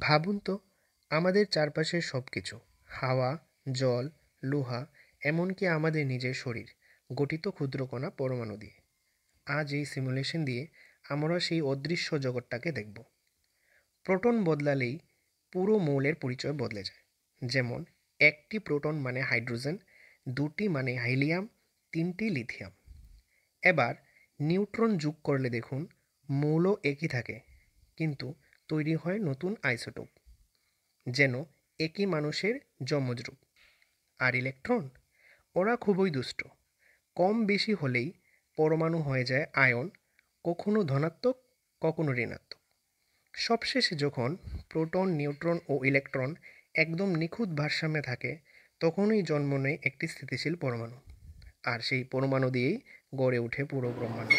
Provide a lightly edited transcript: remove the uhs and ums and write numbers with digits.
ভাবুন তো, আমাদের চারপাশের সব কিছু, হাওয়া, জল, লোহা, এমনকি আমাদের নিজের শরীর, গঠিত ক্ষুদ্র কণা পরমাণু দিয়ে। আজ এই সিমুলেশন দিয়ে আমরা সেই অদৃশ্য জগৎটাকে দেখব। প্রোটন বদলালেই পুরো মৌলের পরিচয় বদলে যায়। যেমন, একটি প্রোটন মানে হাইড্রোজেন, দুটি মানে হিলিয়াম, তিনটি লিথিয়াম। এবার নিউট্রন যোগ করলে দেখুন, মৌল একই থাকে, কিন্তু তৈরি হয় নতুন আইসোটোপ, যেন একই মানুষের যমজ রূপ। আর ইলেকট্রন, ওরা খুবই দুষ্ট। কম বেশি হলেই পরমাণু হয়ে যায় আয়ন, কখনো ধনাত্মক, কখনো ঋণাত্মক। সবশেষে যখন প্রোটন, নিউট্রন ও ইলেকট্রন একদম নিখুঁত ভারসাম্যে থাকে, তখনই জন্ম নেয় একটি স্থিতিশীল পরমাণু। আর সেই পরমাণু দিয়েই গড়ে ওঠে পুরো ব্রহ্মাণ্ড।